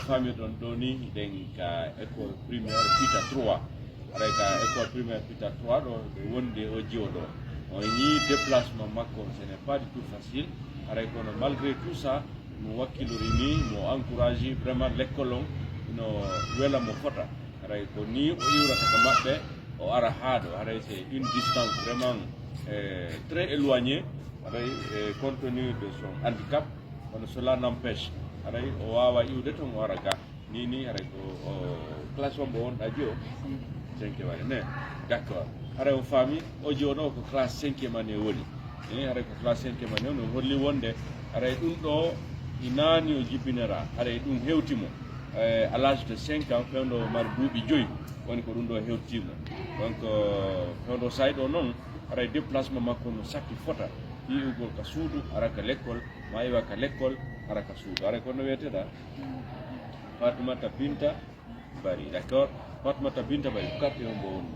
famille don doni den ka école primaire pita 3 aray ka école primaire pita 3 do wonde o jiodo on ni déplacement makko ce n'est pas du tout facile aray kono malgré tout ça mo wakkilori ni mo encourager vraiment l'école on no wela mo fota aray ko ni o yurata ka mabbe o ara haado aray c'est une distance vraiment très éloignée aray compte tenu de son handicap on cela n'empêche aray o wawa iwde ton wara ga ni aray ko classe on bon adio 5e année ne d'accord aray o fami o jodo ko classe 5e année woni aray ko classe 5e année no holli wonde aray dum do inani o jibinera aray dum hewtimo à l'âge de 5 ans fewndo mar duubi joyi woni ko dum do hewtimo donc fewndo saydo non aray déplacement makko no sakki fota yi'ugol ka suudu araka l'école ma yiwa ka l'école araka suudu aray ko no wiyeteda Fatoumata Binta Bari d'accord Fatoumata Binta Bari carte on bo woni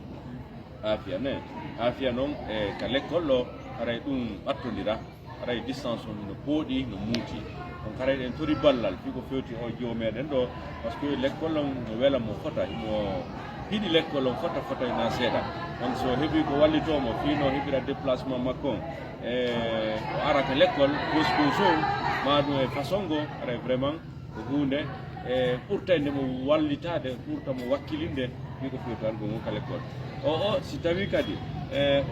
Afia ne Afia non ka l'école lo aray dum battondira aray distance on no poodi no muuti donc aray den tori ballal fi ko fewti o joomeden do parce que l'école on no wela mo fota mo hidi l'école on fota na seeda donc so hebi ko wallitomo fino hebira déplacement makko o araka l'école gosko ma do e façon go aray vraiment ko hunde pour tande mo wallitade pour tamo wakkilinde fi ko fewti argo mo ka l'école o si tawi kadi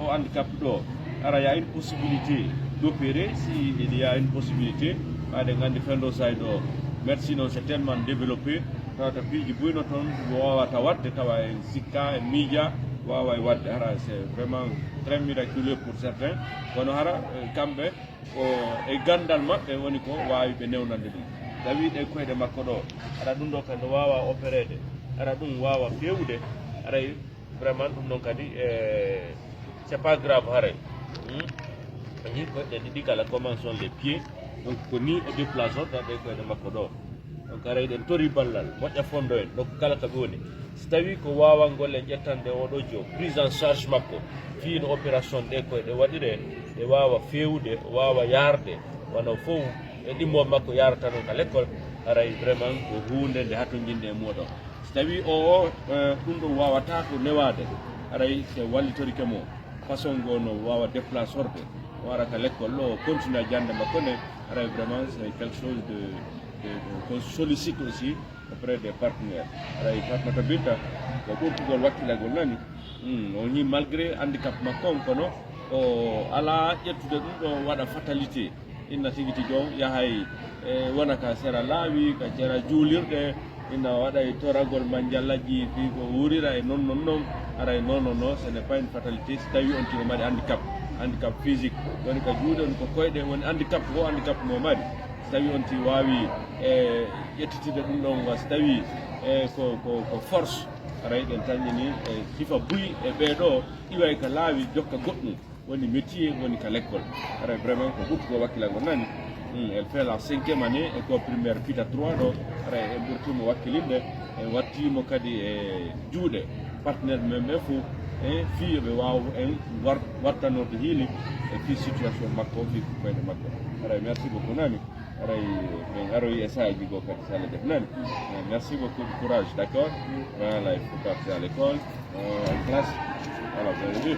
o handicap do ara ya une possibilité d'opérer si il y a une possibilité ade ngandi fendo saydo médecine c'est tellement développé tawata piiji buyno ton wawata wadde tawa en sikka en miija wawa e wadde hara c'est vraiment très miraculeux pour certains kono hara kamɓe o e gandal maɓɓe woni ko wawi ɓe newnande ɗum tawi ɗe koyɗe makko ɗo ara ɗum ɗo kadi wawa opérede ara ɗum wawa fewde aray vraiment ɗum ɗon kadi c'est pas grave haray ni koyɗe ɗiɗi kala comment sont les pieds donc ko ni e déplace o ɗaɗe koyɗe makko ɗo donc aray ɗen tori ballal moƴƴa fondo en donc kala kaɓe woni so tawi ko wawa golle ƴettande oɗo jo prise en charge makko fiino opération ɗe koyɗe waɗire ɗe wawa fewde o wawa yarde wano fof e ɗimmo makko yarata noon ka l'école aray vraiment ko hunde nde hatto jinde e muɗo so tawi o ɗum ɗum wawata ko newade aray se wallitorike mo façon go no wawa déplace orde wara ka l'école lo continue à jande makko ne aray vraiment c'est quelque chose de qu'on sollicite aussi auprès des partenaires aray Fatoumata Binta ko ɓurtugol wakkilagol nani o ni malgré handicap makko kono o ala ƴettude ɗum ɗo waɗa fatalité inna tigiti jom yahay wona ka sera laawi ka sera juulirɗe inna waɗa e toragol mandiallaji fi ko wurira e non aray non ce n'est pas une fatalité si tawi on tino mari handicap physique woni ka juuɗe on ko koyɗe woni handicap mo mari so tawi on ti wawi ƴettitide ɗum ɗon so tawi ko force aray ɗen tañini sifa buyi e ɓeeɗo iway ka laawi jokka goɗɗum woni métier woni ka l'école aray vraiment ko ɓurtugo wakkilago nani elle fait la 5e année école primaire pita 3 ɗo aray en ɓurtimo wakkilinde en wattimo kadi e juuɗe partenaire men ɓe fof fi ɓe wawa en wattanorde hiili e fi situation makko fi ko koyɗe makko aray merci beaucoup nani aray min aroyi e sahaji go kadi so Allah def nani merci beaucoup de courage d'accord voilà il faut partir à l'école en classe voilà vous avez vu